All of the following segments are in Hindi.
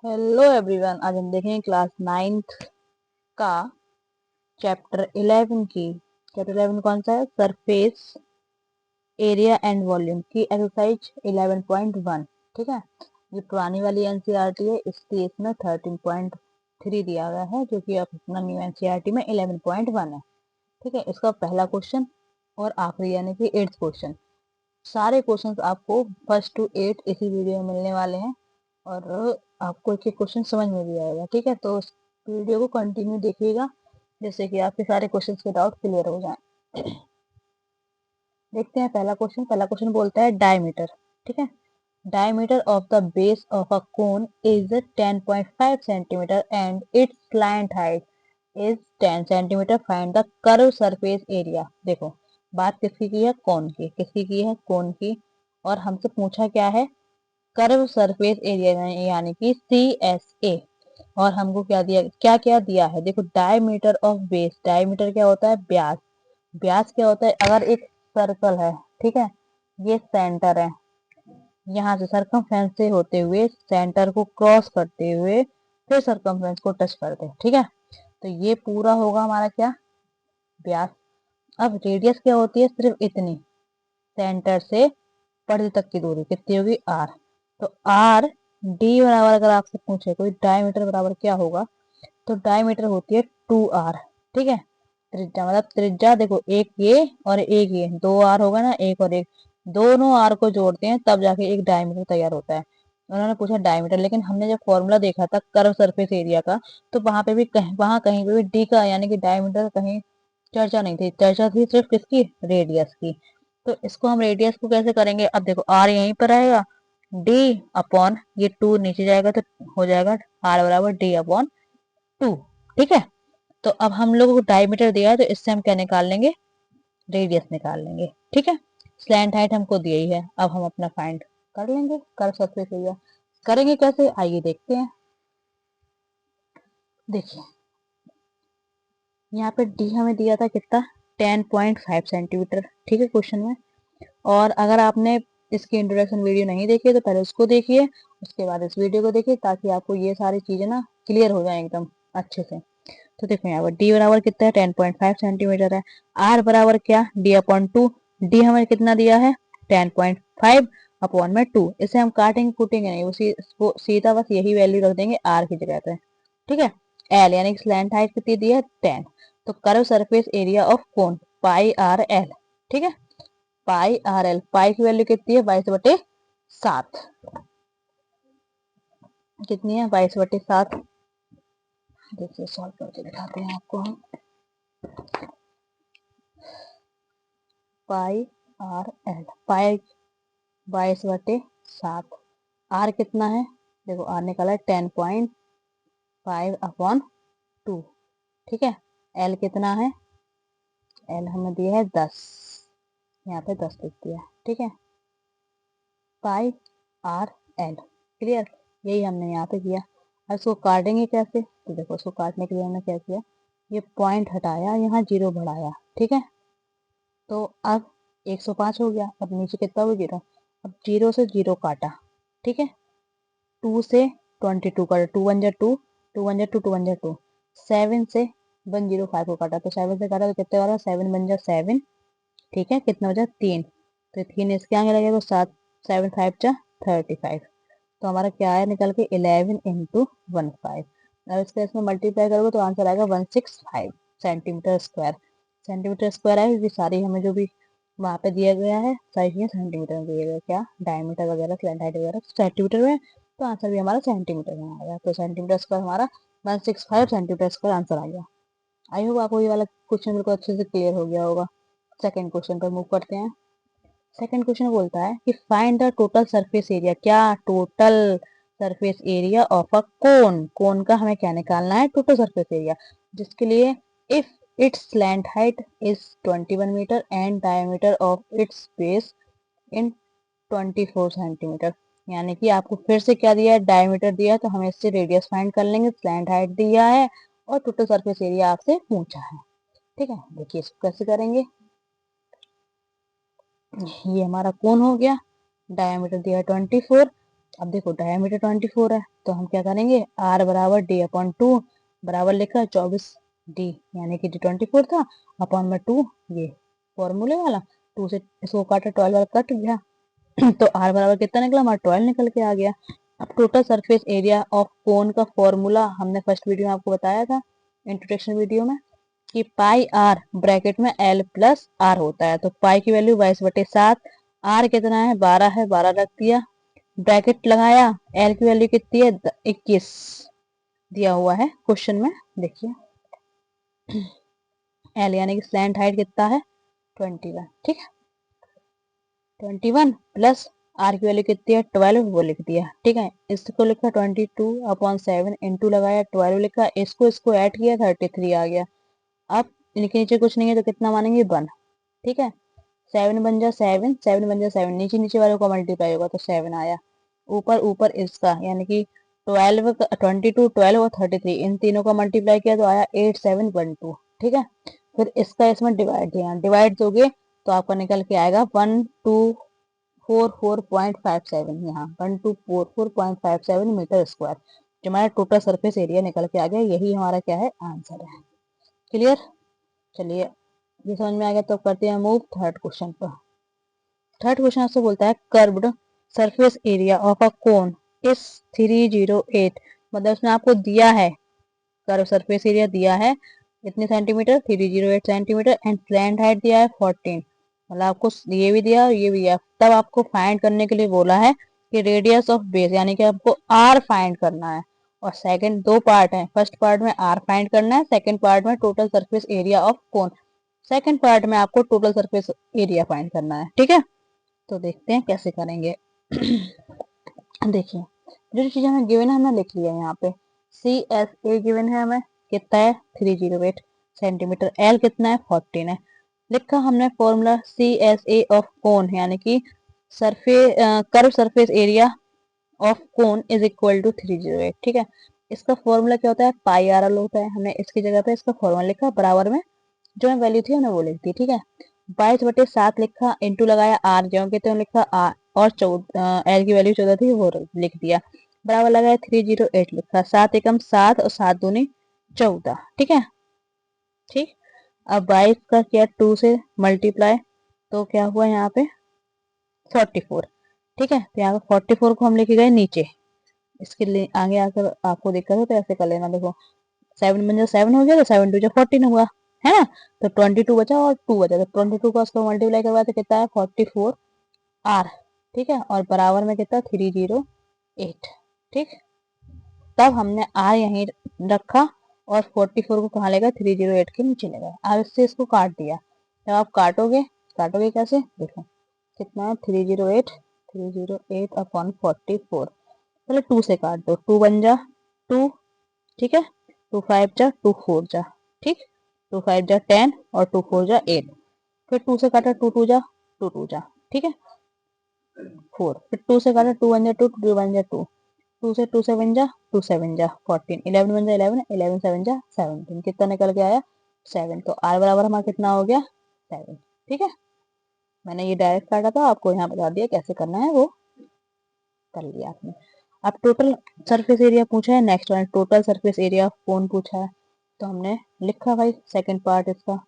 हेलो एवरीवन, आज हम देखेंगे क्लास 9th का चैप्टर 11 की। चैप्टर 11 कौन सा है? सरफेस एरिया एंड वॉल्यूम की एक्सरसाइज 11.1। ठीक है, ये पुरानी वाली एनसीईआरटी है, इसलिए इसमें 13.3 दिया गया है, जो कि अब अपना न्यू एनसीईआरटी में 11.1 है। ठीक है, इसका पहला क्वेश्चन और आखिरी यानी कि 8th क्वेश्चन। सारे क्वेश्चंस आपको फर्स्ट टू 8 इसी वीडियो में मिलने वाले हैं और आपको एक एक क्वेश्चन समझ में भी आएगा। ठीक है, तो उस वीडियो को कंटिन्यू देखिएगा जिससे कि आपके सारे क्वेश्चंस के डाउट क्लियर हो जाएं। देखते हैं पहला क्वेश्चन। पहला क्वेश्चन बोलता है डायमीटर। ठीक है, diameter of the base of a cone is 10.5 centimetre and it's slant height is 10 centimetre. Find the curve surface area. देखो, बात किसकी की है? कोन की। किसकी की है? कोन की। और हमसे पूछा क्या है? कर्व सरफेस एरिया यानी कि CSA। और हमको क्या दिया? क्या क्या दिया है? देखो, डायमीटर ऑफ बेस। डायमीटर क्या होता है? व्यास। व्यास क्या होता है? अगर एक सर्कल है, ठीक है, ये सेंटर है, यहाँ से सरकमफ्रेंस से होते हुए सेंटर को क्रॉस करते हुए फिर सरकमफ्रेंस को टच करते हैं। ठीक है, तो ये पूरा होगा हमारा क्या? व्यास। अब रेडियस क्या होती है? सिर्फ इतनी, सेंटर से परिधि तक की दूरी कितनी होगी? R। तो R D बराबर, अगर आपसे पूछे कोई डायमीटर बराबर क्या होगा, तो डायमीटर होती है 2R। ठीक है, त्रिज्या मतलब त्रिज्या, देखो एक ये और एक ये, 2R होगा ना, एक और एक, दोनों R को जोड़ते हैं तब जाके एक डायमीटर तैयार होता है। उन्होंने पूछा डायमीटर, लेकिन हमने जब फॉर्मूला देखा था कर्व सरफेस एरिया का, तो वहां पे भी वहां कहीं पे भी डी का यानी कि डायमीटर कहीं चर्चा नहीं थी। चर्चा थी सिर्फ किसकी? रेडियस की। तो इसको हम रेडियस को कैसे करेंगे? अब देखो, आर यहीं पर आएगा, डी अपॉन ये 2 नीचे जाएगा तो हो जाएगा आर बराबर डी अपॉन 2। ठीक है, तो अब हम लोगों को डायमीटर दिया है तो इससे हम क्या निकाल लेंगे? रेडियस निकाल लेंगे। ठीक है, स्लैंट हाइट हमको दी ही है, अब हम अपना फाइंड कर लेंगे कर्व सरफेस एरिया। करेंगे कैसे? आइए देखते हैं। देखिए, यहाँ पे डी हमें दिया था कितना? 10.5 सेंटीमीटर। ठीक है, क्वेश्चन में। और अगर आपने इसकी इंट्रोडक्शन वीडियो नहीं देखी है तो पहले उसको देखिए, उसके बाद इस वीडियो को देखिए, ताकि आपको ये सारी चीजें ना क्लियर हो जाए एकदम अच्छे से। तो देखो, यहाँ पर डी बराबर कितना है? 10.5 सेंटीमीटर है। आर बराबर क्या? D upon 2। डी हमें कितना दिया है? 10.5 अपॉन में 2। इसे हम काटेंगे कूटेंगे नहीं, वो सीधा बस यही वैल्यू रख देंगे आर की जगह पे। ठीक है, एल यानी कि स्लैंट हाइट कितनी दी है? 10। तो curve surface area of cone pi R L. ठीक है, पाई आर एल, पाई की वैल्यू कितनी है? 22/7। कितनी है? 22/7। देखिए, सॉल्व करके दिखाते हैं आपको हम। पाई आर एल, पाई 22/7। आर कितना है? देखो, आर निकाला है 10.5 अपॉन 2। ठीक है, एल कितना है? एल हमें दिया है 10, यहाँ पे 10 लिख दिया। ठीक है, पाई आर एल। क्लियर, यही हमने यहाँ पे किया। अब इसको काटेंगे कैसे? तो देखो, इसको काटने के लिए हमने क्या किया? ये पॉइंट हटाया, यहाँ 0 बढ़ाया। ठीक है, तो अब 105 हो गया। अब नीचे कितना हो? 0। अब 0 से 0 काटा। ठीक है, 2 से 22 काटा, 2 1 जा 2, 2 1 जा 2, 2 1 जा 2। 7 से 105 को काटा, तो 7 से काटा तो कितने वाला? 7 1 जा 7। ठीक है, कितना बचा? 3। तो 3 इसके आगे लगेगा तो 7, 7 5 जा 35। तो हमारा क्या आया निकल के? 11 इंटू 15। अब इसका इसमें मल्टीप्लाई करोगे तो आंसर आएगा 165 सेंटीमीटर स्क्वायर। सेंटीमीटर स्क्वायर है क्योंकि सारी हमें जो भी वहाँ पे दिया गया है सारी चीजें सेंटीमीटर में दिया गया। क्या? डायमीटर वगैरह, स्लैंट हाइट वगैरह सेंटीमीटर में, तो आंसर भी हमारा सेंटीमीटर में आएगा। तो सेंटीमीटर स्क्वायर हमारा 165 सेंटीमीटर स्क्वायर आंसर आ गया। आई होप आपको ये वाला क्वेश्चन बिल्कुल अच्छे से क्लियर हो गया होगा। सेकेंड क्वेश्चन पर मूव करते हैं। सेकंड क्वेश्चन बोलता है कि find the total surface area. क्या? Total surface area of a cone. Cone का हमें क्या निकालना है? टोटल सरफेस एरिया, जिसके लिए if its slant height is 21 metre and diameter of its base in 24 centimetre. यानी कि आपको फिर से क्या दिया है? डायमीटर दिया है, तो हमें इससे रेडियस फाइंड कर लेंगे। स्लैंट हाइट दिया है और टोटल सरफेस एरिया आपसे पूछा है। ठीक है, देखिए इसको कैसे करेंगे। ये हमारा कोन हो गया, डायमीटर दिया है 24 अब देखो डायमीटर 24 है तो हम क्या करेंगे, आर बराबर डी अपॉन 2 बराबर लिखा 24 डी, यानी कि डी 24 था अपॉन में 2, ये फॉर्मूले वाला 2 से इसको काटा 12 वाला कट गया तो आर बराबर कितना निकला हमारा 12 निकल के आ गया। अब टोटल सरफेस एरिया ऑफ कोन का फॉर्मूला हमने फर्स्ट वीडियो में आपको बताया था, इंट्रोडक्शन वीडियो में, कि पाई आर ब्रैकेट में एल प्लस आर होता है। तो पाई की वैल्यू 22/7, आर कितना है 12 है, 12 रख दिया, ब्रैकेट लगाया, एल की वैल्यू कितनी है 21 दिया हुआ है क्वेश्चन में, देखिए एल यानी कि स्लैंट हाइट कितना है 21, ठीक है 21 प्लस आर की वैल्यू कितनी है 12 वो लिख दिया, ठीक है। इसको लिखा 22/7 इंटू लगाया 12 लिखा, इसको ऐड किया 33 आ गया। अब इनके नीचे कुछ नहीं है तो कितना मानेंगे 1, ठीक है 7 बन जा 7, 7 बन जा 7, नीचे नीचे वाले को मल्टीप्लाई होगा तो 7 आया, ऊपर ऊपर इसका यानी कि 12 22 12 और 33 इन तीनों का मल्टीप्लाई किया तो आया 8712, ठीक है। फिर इसका इसमें डिवाइड दिया, डिवाइड दोगे तो आपका निकल के आएगा 1244.57, यहाँ 1244.57 मीटर स्क्वायर, जो हमारा टोटल सरफेस एरिया निकल के आ गया, यही हमारा क्या है आंसर है। क्लियर, चलिए ये समझ में आ गया तो करते हैं मूव थर्ड क्वेश्चन पर। थर्ड क्वेश्चन आपसे बोलता है curved surface area of a cone is 308, मतलब उसने आपको दिया है कर्व सरफेस एरिया दिया है इतने centimetre 308 centimetre and slant height दिया है 14, मतलब आपको ये भी दिया और ये भी दिया। तब आपको फाइंड करने के लिए बोला है कि रेडियस ऑफ बेस यानी कि आपको आर फाइंड करना है, और सेकंड दो पार्ट है, फर्स्ट पार्ट में आर फाइंड करना है, सेकंड पार्ट में total surface area of cone, second part में आपको टोटल सरफेस एरिया फाइंड करना है, ठीक है। तो देखते हैं कैसे करेंगे देखिए जो चीज हमें गिवन है हमने लिख लिया है यहाँ पे, सी एस ए गिवन है हमें कितना है 308 सेंटीमीटर, एल कितना है 14 है, लिखा हमने formula C S A of cone यानी कि surface curve surface area of cone is equal to 308, ठीक है। इसका फॉर्मूला क्या होता है पाई आर एल होता है, हमने इसकी जगह पे इसका फॉर्मूला लिखा, बराबर में जो वैल्यू थी हमने वो लिख दी, ठीक है। 22/7 लिखा, इंटू लगाया आर जो के त्यों लिखा आर, और एल की वैल्यू 14 थी वो लिख दिया, बराबर लगाया 308 लिखा, 7 एकम 7 और 7 दूनी 14, ठीक है ठीक। अब 22 का किया 2 से मल्टीप्लाई तो क्या हुआ यहाँ पे 44, ठीक है। तो यहाँ पे 44 को हम लेके गए नीचे, इसके लिए आगे आकर आपको दिक्कत हो तो ऐसे कर लेना, देखो 7 बन जा 7 हो गया तो 7 2 जा 14 हुआ है ना, तो 22 बचा और 2 बचा, तो 22 का उसको मल्टीप्लाई करवाया तो कितना है 44 आर, ठीक है, और बराबर में कितना 308, ठीक। तब हमने आर यहीं रखा और 44 को कहाँ लेगा 308 के नीचे लेगा, अब इससे इसको काट दिया, जब आप काटोगे काटोगे कैसे देखो कितना है 308 अपॉन 44, पहले 2 से काट दो, 2 बन जा 2, ठीक है 2 5 जा 2 4 जा, ठीक 2 5 जा 10 और 2 4 जा 8, फिर 2 से काटा 2 2 जा 2 2 जा, ठीक है 4, फिर 2 से काटा 2 1 जा 2 2 1 जा 2, 2 से 2 7 जा 2 7 जा 14, 11 1 जा 11 11 7 जा 17, कितना निकल के आया 7, तो आर बराबर हमारा कितना हो गया 7, ठीक है। मैंने ये डायरेक्ट काटा था, आपको यहाँ बता दिया कैसे करना है वो कर लिया आपने। अब टोटल सरफेस एरिया पूछा है, next one total surface area of कोन पूछा है, तो हमने लिखा भाई सेकंड पार्ट इसका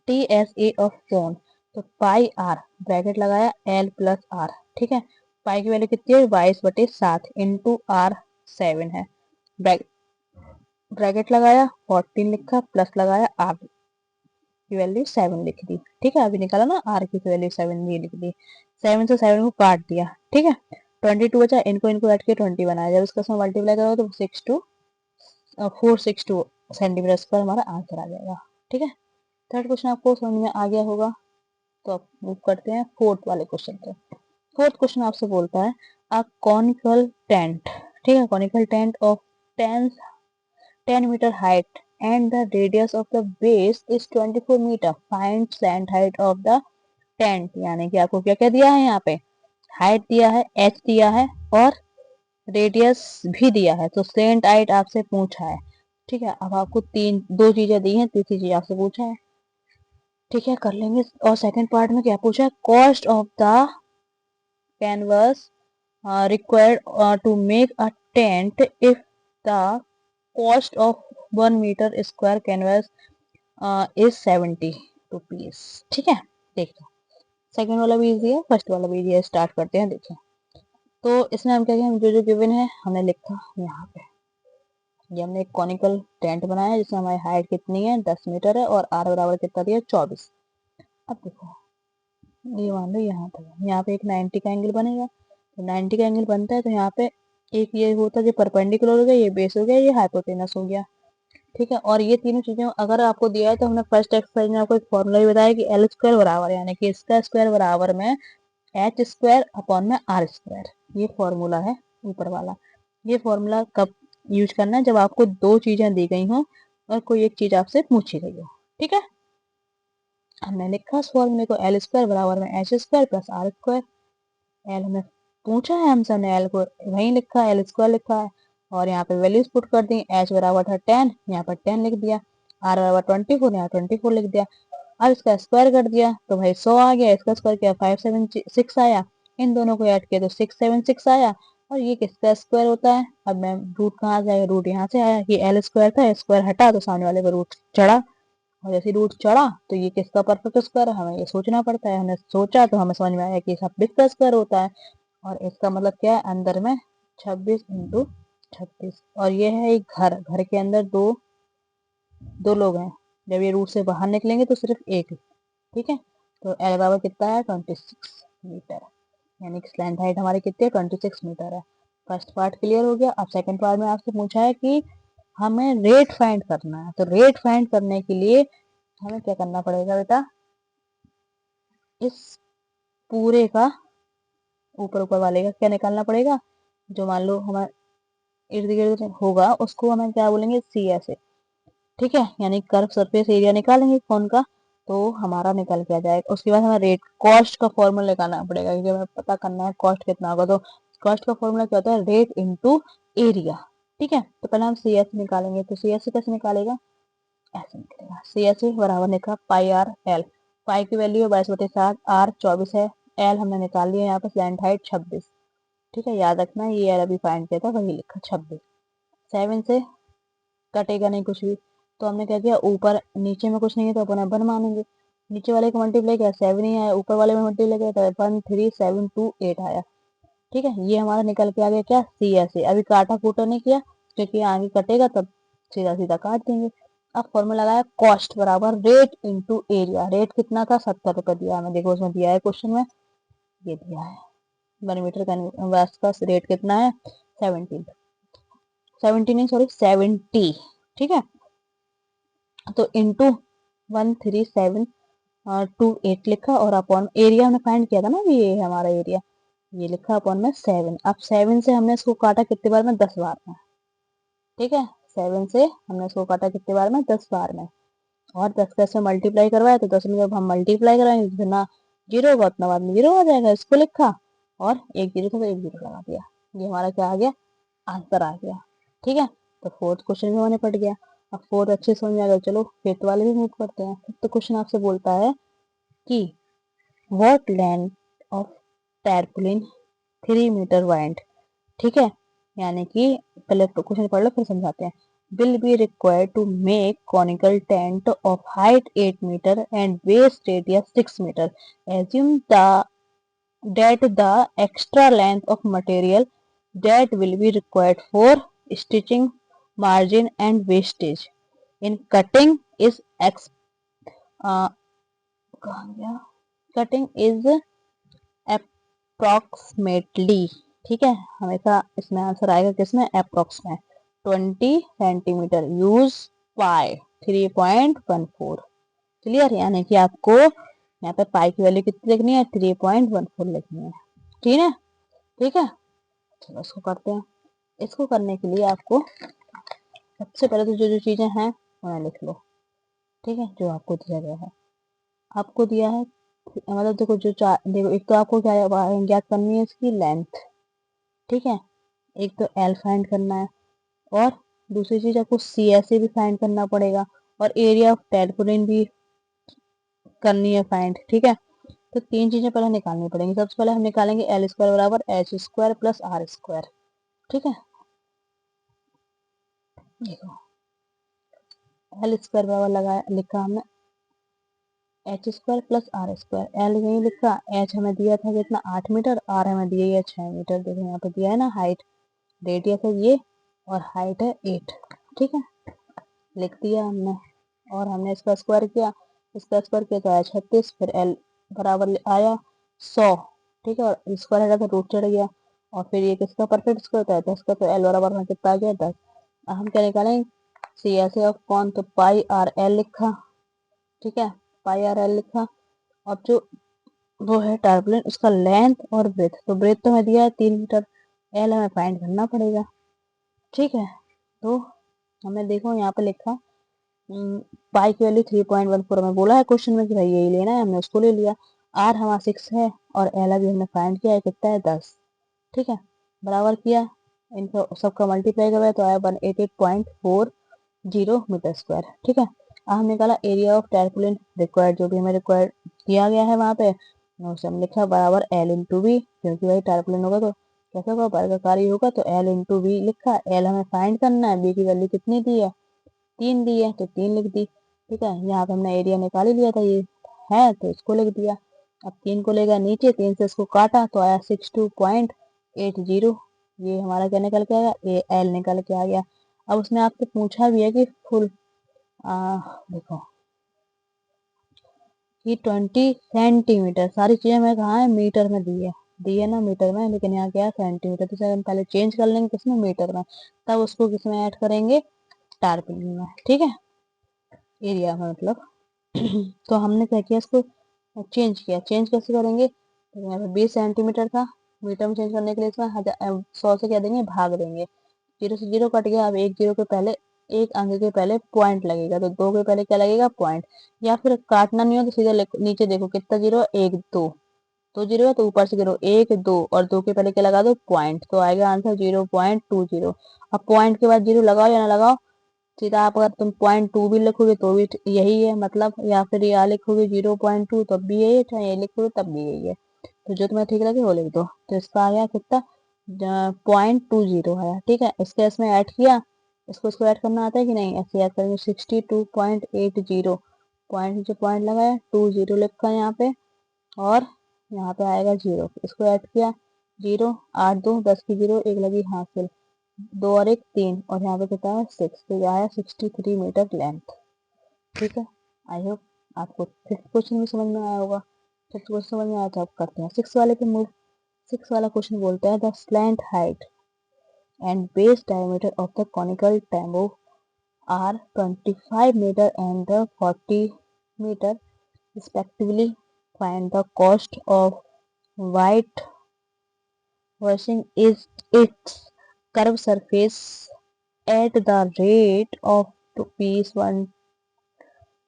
टी एस ए ऑफ कोन, तो पाई आर ब्रैकेट लगाया एल प्लस आर, ठीक है। पाई की वैल्यू कितनी है 22/7 इंटू आर 7 है, ब्रैकेट लगाया 14 लिखा प्लस लगाया आर की वैल्यू 7 लिख दी, ठीक है। अभी निकाला ना आर की वैल्यू 7 ये लिख दी, 7 से 7 को काट दिया, ठीक है 22 बचा, इनको इनको काट के 20 बनाया, जब इसका उसमें मल्टीप्लाई करोगे तो 462 सेंटीमीटर स्क्वायर हमारा आंसर आ जाएगा, ठीक है। थर्ड क्वेश्चन आपको समझ में आ गया होगा, तो आप मूव करते हैं फोर्थ वाले क्वेश्चन पे। फोर्थ क्वेश्चन आपसे बोलता है अ कॉनिकल टेंट, ठीक है, conical tent of 10 metre height and the radius of the base is 24 meter, find slant height of the tent, यानी कि आपको क्या क्या दिया है यहाँ पे हाइट दिया है h दिया है और रेडियस भी दिया है, तो स्लेंट हाइट आपसे पूछा है, ठीक है। अब आपको दो चीजें दी हैं, तीसरी चीज आपसे पूछा है, ठीक है कर लेंगे। और सेकंड पार्ट में क्या पूछा है cost of the canvas required to make a tent if the cost of 1 meter square canvas is 70 rupees. ठीक है, देखो सेकंड वाला भी इजी है, फर्स्ट वाला भी इजी है। स्टार्ट करते हैं। देखिए तो इसमें हम क्या किया, जो जो गिवन है हमने लिखा यहाँ पे। ये हमने एक कॉनिकल टेंट बनाया है जिसमें हमारी हाइट कितनी है 10 मीटर है और आर बराबर कितना दिया 24। अब देखो ये मान लो यहाँ पे एक 90 का एंगल बनेगा। तो 90 का एंगल बनता है तो यहाँ पे एक ये होता है जो परपेंडिकुलर हो गया, ये बेस हो गया, ये हाइपोटेनस हो गया। ठीक है, और ये तीनों चीजें अगर आपको दिया है तो हमने फर्स्ट एक्सरसाइज में आपको एक फॉर्मूला भी बताया कि एल स्क्वायर बराबर यानी कि इसका स्क्वायर बराबर में एच स्क्वायर अपॉन में आर स्क्वायर। ये फॉर्मूला है ऊपर वाला। ये फॉर्मूला कब यूज करना है, जब आपको दो चीजें दी गई हो और कोई एक चीज आपसे पूछी गई हो। ठीक है, हमने लिखा इस फॉर्मूले को एल स्क्वायर बराबर में H square plus R square. L हमें पूछा है, हमसे हमने एल को वहीं लिखा है, एल स्क्वायर लिखा है और यहाँ पे वैल्यूज पुट कर दी। एच बराबर था 10, यहाँ पर 10 लिख दिया। आर बराबर 24, यहाँ 24 लिख दिया। अब इसका स्क्वायर कर दिया तो भाई 100 आ गया। इसका स्क्वायर किया 576 आया। इन दोनों को ऐड किया तो 676 आया। और ये किसका स्क्वायर होता है, अब मैं रूट कहाँ से आया, रूट यहाँ से आया। ये एल स्क्वायर था, स्क्वायर हटा तो सामने वाले का रूट चढ़ा और जैसे रूट चढ़ा तो ये किसका परफेक्ट स्क्वायर है, हमें ये सोचना पड़ता है। हमने सोचा तो हमें समझ में आया कि 26 का स्क्वायर होता है। और इसका मतलब क्या है, अंदर में 26 इंटू 36। और ये है एक घर, घर के अंदर दो दो लोग हैं। जब ये रूट से बाहर निकलेंगे तो सिर्फ एक। ठीक है, तो एल बराबर कितना है 26 मीटर, यानी कि स्लैंट हाइट हमारी कितनी है 26 मीटर है। फर्स्ट पार्ट क्लियर हो गया। अब सेकंड पार्ट में आपसे पूछा है कि हमें रेट फाइंड करना है। तो रेट फाइंड करने के लिए हमें क्या करना पड़ेगा बेटा, इस पूरे का ऊपर ऊपर वाले का क्या निकालना पड़ेगा, जो मान लो हमारे इर्द गिर्द होगा उसको हमें क्या बोलेंगे, सी एस ए। ठीक है, यानी कर्व सरफेस एरिया निकालेंगे कौन का, तो हमारा निकल के आ जाएगा। उसके बाद हमें रेट कॉस्ट का फॉर्मूला निकालना पड़ेगा क्योंकि हमें पता करना है कॉस्ट कितना होगा। तो कॉस्ट का फॉर्मूला क्या होता है, रेट इंटू एरिया। ठीक है, तो पहले हम सी एस निकालेंगे। तो सी एस कैसे निकालेगा, ऐसे निकलेगा। सी एस बराबर निकला पाई आर एल। पाई की वैल्यू है 22/7, आर 24 है, एल हमने निकाल लिया यहाँ पे स्लैंट हाइट 26। ठीक है, याद रखना ये एल अभी फाइंड किया था वही लिखा 26। 7 से कटेगा नहीं कुछ भी, तो हमने क्या किया, ऊपर नीचे में कुछ नहीं है तो अपन 1 मानेंगे। नीचे वाले का मल्टीप्लाई किया 7 ही आया, ऊपर वाले में मल्टीप्लाई किया तो 13728 आया। ठीक है, ये हमारा निकल के आ गया क्या, सी एस ए। अभी काटा कूटा नहीं किया क्योंकि आगे कटेगा तब सीधा सीधा काट देंगे। अब फॉर्मूला लगाया कॉस्ट बराबर रेट इंटू एरिया। रेट कितना था 70 रुपए दिया हमें, देखो उसमें दिया है क्वेश्चन में, ये दिया है 1 मीटर कैनवास का रेट कितना है 17, 70 नहीं सॉरी 70। ठीक है, तो इंटू 13728 लिखा और अपॉन एरिया हमने फाइंड किया था ना, ये हमारा एरिया, ये लिखा अपॉन में 7। अब 7 से हमने इसको काटा कितने बार में, 10 बार में। ठीक है, 7 से हमने इसको काटा कितने बार में, 10 बार में। और 10 का इसमें मल्टीप्लाई करवाया तो 10 में जब हम मल्टीप्लाई कराएंगे जितना जीरो होगा उतना बाद में जीरो आ जाएगा, इसको लिखा और एक जीरो था तो एक जीरो लगा दिया। ये हमारा क्या आ गया, आंसर आ गया। ठीक है, तो फोर्थ क्वेश्चन भी हमारे पट गया। अब फोर्थ अच्छे समझ में आ गया, चलो फिफ्थ वाले भी मूव करते हैं। फिफ्थ क्वेश्चन आपसे बोलता है कि what length of tarpaulin 3 metre wide. ठीक है, यानी कि पहले क्वेश्चन पढ़ लो फिर समझाते हैं। will be required to make conical tent of height 8 meter and base radius 6 meter. Assume that the extra length of material that will be required for stitching, margin and wastage in cutting is uh, cutting is approximately। ठीक है, हमेशा इसमें आंसर आएगा किसमें, अप्रोक्स में 20 सेंटीमीटर। यूज पाई 3.14। क्लियर, यानी कि आपको यहाँ पे पाई की वैल्यू कितनी लिखनी है 3.14 लिखनी है। ठीक है, ठीक है, चलो इसको करते हैं। इसको करने के लिए आपको सबसे पहले तो जो जो चीजें हैं उन्हें लिख लो। ठीक है, जो आपको दिया गया है, आपको दिया है मतलब देखो जो देखो एक तो आपको क्या ज्ञात करनी है इसकी लेंथ। ठीक है, एक तो एल फाइंड करना है और दूसरी चीज आपको सी एस ए भी फाइंड करना पड़ेगा और एरिया ऑफ टैरपुलिन भी करनी है फाइंड। ठीक है, तो तीन चीजें पहले निकालनी पड़ेंगी। सबसे पहले हम निकालेंगे एल स्क्वायर बराबर H square plus R square. ठीक है, देखो एल स्क्वायर बराबर लगाया, लिखा हमने H square plus R square. L यही लिखा, एच हमें दिया था कितना 8 मीटर, आर हमें दिया है 6 मीटर। देखो यहाँ पे दिया है ना हाइट, रेडियस है ये और हाइट है 8। ठीक है, लिख दिया हमने और हमने इसका स्क्वायर किया, इसका स्क्वायर किया तो आया 36, फिर एल बराबर आया 100। ठीक है, और स्क्वायर है तो रूट चढ़ गया और फिर ये किसका परफेक्ट स्क्वायर होता है 10 का, तो एल बराबर में कितना आ गया 10। अब हम क्या निकालेंगे सी एस ए ऑफ कौन, तो पाई आर एल लिखा। ठीक है, पाई आर एल लिखा और जो वो है टर्बुलेंट उसका लेंथ और ब्रेथ, तो ब्रेथ तो हमें दिया है 3 मीटर, एल हमें फाइंड करना पड़ेगा। ठीक है, तो हमें देखो यहाँ पे लिखा पाई की वैल्यू 3.14 में बोला है क्वेश्चन में कि भाई यही लेना है, हमने उसको ले लिया। आर हमारा 6 है और एल अभी हमने फाइंड किया है कितना है 10। ठीक है, बराबर किया, इनको सबका मल्टीप्लाई करवाया तो आया 188.40 मीटर स्क्वायर। ठीक है, अब हम निकाला एरिया ऑफ टर्बुलेंट रिक्वायर्ड, जो भी हमें रिक्वायर्ड किया गया है वहाँ पे उसे हम लिखा बराबर एल इंटू बी, क्योंकि भाई टर्बुलेंट होगा तो कैसे होगा वर्गाकारी होगा, तो एल इंटू बी लिखा। एल हमें फाइंड करना है, बी की वैल्यू कितनी दी है 3 दी है तो 3 लिख दी। ठीक है, यहाँ पे हमने एरिया निकाल ही लिया था, ये है तो इसको लिख दिया। अब 3 को लेगा नीचे, 3 से इसको काटा तो आया 62.80। ये हमारा क्या निकल के आया, ए एल निकल के आ गया। अब उसने आपसे पूछा भी है कि फुल देखो कि 20 सेंटीमीटर, सारी चीजें हमें कहाँ है मीटर में दी है ना मीटर में, लेकिन यहाँ क्या है सेंटीमीटर, तो इसे हम पहले चेंज कर लेंगे किसमें मीटर में, तब उसको किसमें ऐड करेंगे टारपीन में। ठीक है, एरिया में मतलब तो हमने क्या किया इसको चेंज किया, चेंज कैसे करेंगे, तो यहाँ पे 20 सेंटीमीटर था, मीटर में चेंज करने के लिए इसमें 100 से क्या देंगे भाग देंगे, जीरो से जीरो कट गया। अब एक जीरो के पहले, एक अंक के पहले पॉइंट लगेगा, तो दो के पहले क्या लगेगा पॉइंट, या फिर काटना नहीं हो तो सीधा नीचे देखो कितना जीरो, एक दो, दो जीरो है तो ऊपर से गिरो एक दो और दो के पहले क्या लगा दो पॉइंट, तो आएगा आंसर 0.20। अब पॉइंट के बाद जीरो लगाओ या ना लगाओ, सीधा आप अगर तुम 0.2 भी लिखोगे तो भी यही है मतलब, या फिर यहाँ लिखोगे 0.2 तब भी यही है, चाहे ये लिखोगे तब भी यही है, तो जो तुम्हें ठीक लगे वो लिख दो। तो इसका आ गया कितना 0.20 आया। ठीक है, इसके इसमें ऐड किया, इसको ऐड करना आता है कि नहीं, ऐसे ऐड करेंगे 62.80, पॉइंट जो पॉइंट लगाया 20 लिखा यहाँ पे और यहाँ पे आएगा जीरो, इसको ऐड किया जीरो, 8 2 10 की जीरो, एक लगी हासिल, दो और एक 3 और यहाँ पे कितना है 6, तो ये आया 63 मीटर लेंथ। ठीक है, आई होप आपको फिफ्थ क्वेश्चन भी समझ में आया होगा। फिफ्थ क्वेश्चन समझ में आया तो आप करते हैं सिक्स वाले पे मूव। सिक्स वाला क्वेश्चन बोलता है the slant height and base diameter of the conical टैम्बो are 25 metre and 40 metre respectively. Find the cost of white washing is its curved surface at the rate of rupees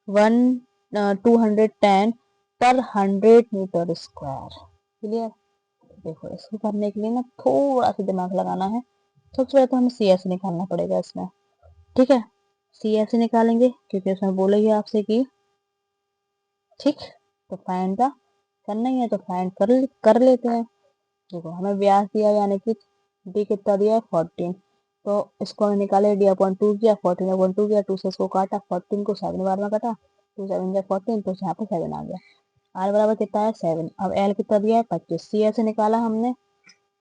210 पर 100 मीटर स्क्वायर। क्लियर, देखो इसको करने के लिए ना थोड़ा सा दिमाग लगाना है। सबसे पहले तो हमें सी एस निकालना पड़ेगा इसमें। ठीक है, सी एस निकालेंगे क्योंकि उसमें बोलेगी आपसे कि ठीक, तो फाइंड द करना ही है तो फाइंड कर लेते हैं। देखो हमें ब्याज दिया यानी कि डी कितना दिया है 14, तो इसको हमने निकाले डी अपॉन 2 किया, 14 अपॉन 2 किया, 2 से इसको काटा, 14 को 7 बार में काटा, 2 7 या 14, तो यहाँ पे 7 आ गया। आर बराबर कितना है 7। अब एल कितना दिया है 25, सी ऐसे निकाला हमने,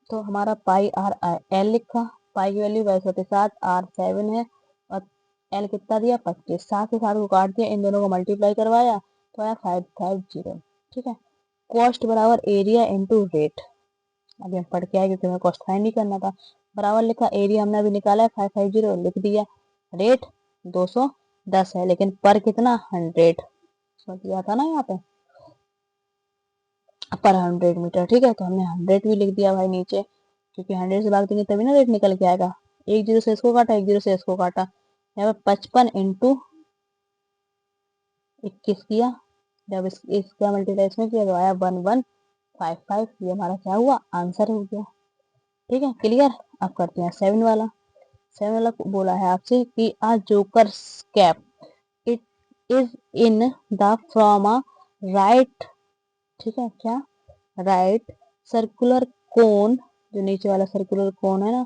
तो हमारा पाई आर एल लिखा, पाई की वैल्यू 22/7, आर 7 है और एल कितना दिया 25, 7 से 7 को काट दिया, इन दोनों को मल्टीप्लाई करवाया तो आया 550। ठीक है, कॉस्ट बराबर एरिया इंटू रेट, अभी हम पढ़ के आए क्योंकि हमें कॉस्ट फाइंड नहीं करना था। बराबर लिखा, एरिया हमने अभी निकाला है 550 लिख दिया, रेट 210 है लेकिन पर कितना 100, समझ गया था ना यहाँ पे पर 100 मीटर। ठीक है, तो हमने 100 भी लिख दिया भाई नीचे, क्योंकि 100 से भाग देंगे तभी ना रेट निकल के आएगा। एक जीरो से इसको काटा, एक जीरो से इसको काटा, यहाँ पे 55 इंटू 21 किया, जब इसका मल्टीप्लाई इसमें किया तो आया 1155, ये हमारा क्या हुआ आंसर हो गया। ठीक है, क्लियर। अब करते हैं 7 वाला। 7 वाला बोला है आपसे कि a joker cap it is in the from a right ठीक है, क्या राइट सर्कुलर कोन, जो नीचे वाला सर्कुलर कोन है ना,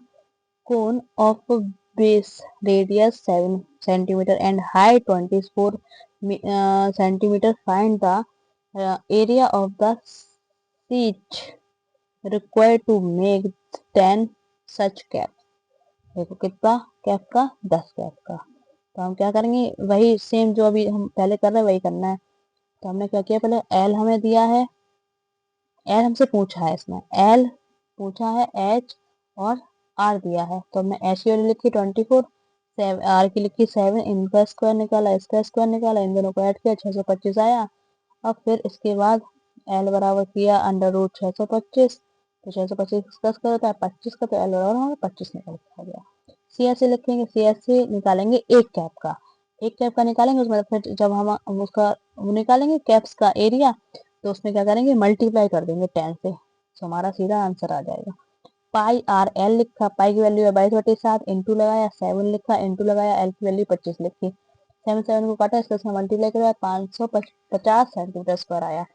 cone of base radius 7 centimetre and height 24 centimetre, find the area of the sheet required to make 10 such cap. देखो कितना कैप का, 10 कैप का। तो हम क्या करेंगे, वही सेम जो अभी हम पहले कर रहे हैं वही करना है। तो हमने क्या किया, पहले एल हमें दिया है, एल हमसे पूछा है, इसमें एल पूछा है, एच और आर दिया है। तो हमने एच की वैल्यू लिखी 24, आर की लिखी 7, इनका स्क्वायर निकाला, इसका स्क्वायर निकाला, इन दोनों को ऐड किया, 625 आया। अब फिर इसके बाद एल बराबर किया अंडर रूट 625, तो 625 का स्क्वायर होता है 25 का, तो एल बराबर हमें 25 निकल के आ गया। सी एस सी लिखेंगे, सी एस सी निकालेंगे एक कैप का, एक कैप का निकालेंगे, उसमें फिर जब हम उसका वो निकालेंगे कैप्स का एरिया, तो उसमें क्या करेंगे, मल्टीप्लाई कर देंगे 10 से, तो हमारा सीधा आंसर आ जाएगा। पाई आर एल लिखा, पाई की वैल्यू है 22/7, इंटू लगाया 7 लिखा, इंटू लगाया एल की वैल्यू 25 लिखी, 7 को काटा, इसका मल्टीप्लाई करवाया, 550 सेंटीमीटर स्क्वायर आया।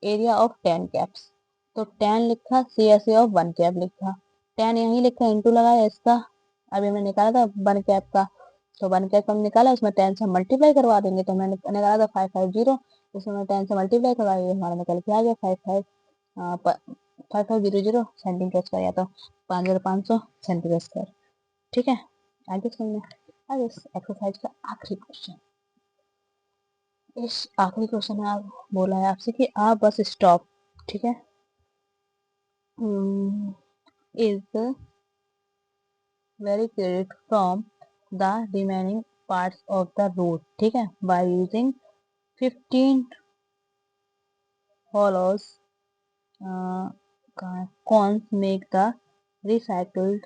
एरिया ऑफ 10 कैप्स, तो 10 लिखा, C S C of 1 cap लिखा, 10 यहीं लिखा, इंटू लगाया इसका, अभी हमने निकाला था 1 कैप का, तो 1 कैप हम निकाला, उसमें 10 से मल्टीप्लाई करवा देंगे, तो हमने निकाला था 550, उसमें 10 से मल्टीप्लाई करवाइए, हमारा निकल के आ गया 5500 सेंटीमीटर स्क्वायर, या तो 5500 सेंटीमीटर स्क्वायर। ठीक है, आगे सुनना, आगे इस एक्सरसाइज का आखिरी क्वेश्चन। इस आखिरी क्वेश्चन में आप बोला है आपसे कि आप बस स्टॉप, ठीक है, is very credit from the remaining parts of the road, ठीक है, by using 15 hollows cones make the recycled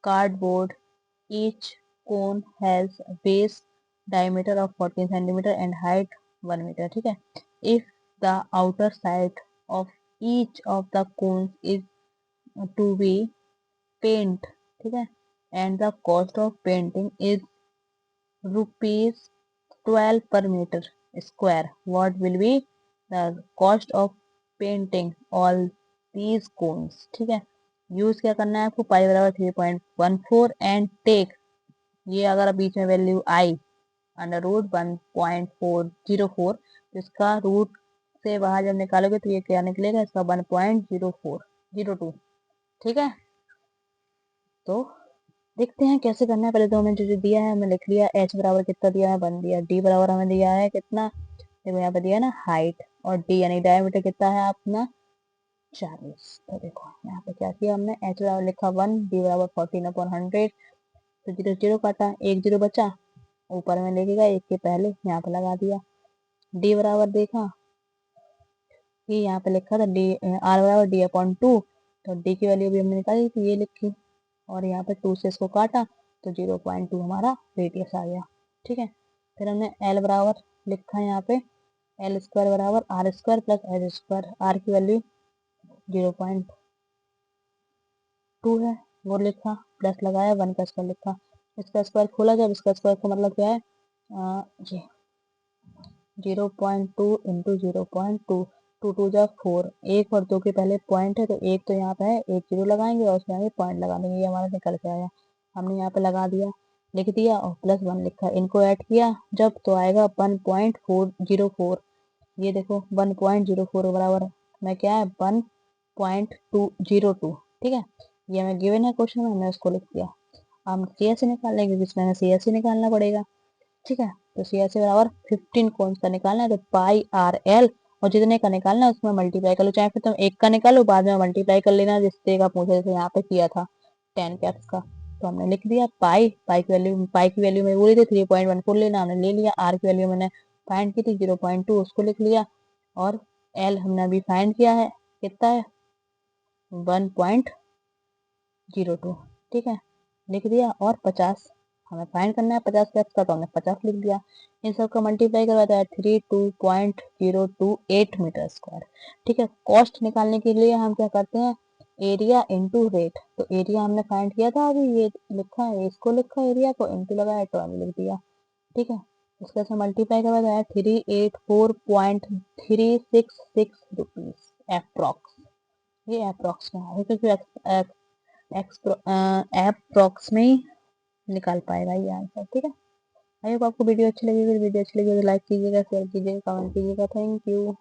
cardboard. Each cone has a base diameter of 14 centimeter and height 1 meter, ठीक है। If the outer side of each of the cones is to be paint, ठीक है, and the cost of painting is rupees 12 per meter square, what will be the cost of painting all these cones, ठीक है। यूज क्या करना है आपको, पाई बराबर 3.14 एंड टेक, ये अगर बीच में वैल्यू आई अंडर रूट 1.404, तो इसका रूट से बाहर जब निकालोगे तो ये क्या निकलेगा, इसका 1.0402, ठीक है। तो देखते हैं कैसे करना है। पहले तो हमें जो दिया है हमें लिख लिया, एच बराबर कितना दिया है 1 दिया, डी बराबर हमें दिया है कितना, देखो यहाँ पे दिया है ना हाइट, और डी यानी डायमीटर कितना है अपना 40। तो देखो यहाँ पे क्या किया हमने, एच बराबर लिखा 1, डी बराबर 14/100, तो 0 0 काटा, 1 0 बचा, ऊपर में लेके गया एक के पहले यहाँ पे लगा दिया। डी बराबर देखा कि यहाँ पे लिखा था डी, आर बराबर D/2, तो डी की वैल्यू भी हमने निकाली थी, ये लिखी, और यहाँ पे 2 से इसको काटा, तो 0.2 हमारा रेडियस आ गया, ठीक है। फिर हमने एल बराबर लिखा यहाँ पे, एल स्क्वायर बराबर R square plus H square, R की वैल्यू 0.2 है वो लिखा, प्लस लगाया, 1 का स्क्वायर लिखा, इसका स्क्वायर खोला, जब इसका स्क्वायर का मतलब क्या है, ये 0.2 इंटू 0.2, 2 2 जा 4, एक और दो के पहले पॉइंट है, तो एक तो यहाँ पे है, एक जीरो लगाएंगे और उसमें आगे पॉइंट लगा देंगे, ये हमारा निकल के आया, हमने यहाँ पे लगा दिया, लिख दिया, और प्लस 1 लिखा, इनको ऐड किया जब तो आएगा 1.404, ये देखो 1.04 बराबर में क्या है 1.202, ठीक है, ये हमें गिवन है क्वेश्चन में, हमने उसको लिख दिया। हम सी एस सी निकालने, क्योंकि इसमें हमें सी एस सी निकालना पड़ेगा, ठीक है। तो सी एस सी बराबर 15 कौन का निकालना है, तो पाई आर एल, और जितने का निकालना है उसमें मल्टीप्लाई कर लो, चाहे फिर तुम एक का निकालो बाद में मल्टीप्लाई कर लेना, जिससे का पूछे, जैसे यहाँ पे किया था 10 कैप्स का। तो हमने लिख दिया पाई, पाई की वैल्यू में बोली थी 3.14 लेना, हमने ले लिया, आर की वैल्यू मैंने फाइंड की थी 0.2, उसको लिख लिया, और एल हमने अभी फाइंड किया है कितना है 1.02, ठीक है, लिख दिया, और 50 हमें फाइंड करना है 50 कैप्स का, तो हमने 50 लिख दिया, इन सब का मल्टीप्लाई करवाता है 32.028 मीटर स्क्वायर, ठीक है। कॉस्ट निकालने के लिए हम क्या करते हैं, एरिया इंटू रेट, तो एरिया हमने फाइंड किया था, अभी ये लिखा है, इसको लिखा एरिया को, इंटू लगाया 12 लिख दिया, ठीक है। उसका से मल्टीप्लाई करवा है 384.366 रुपीज अप्रोक्स। ये अप्रोक्स में है क्योंकि अप्रोक्स में ही निकाल पाएगा ये आंसर। ठीक है, आई होप आपको वीडियो अच्छी लगी। वीडियो अच्छी लगी तो लाइक कीजिएगा, शेयर कीजिएगा, कमेंट कीजिएगा। Thank you.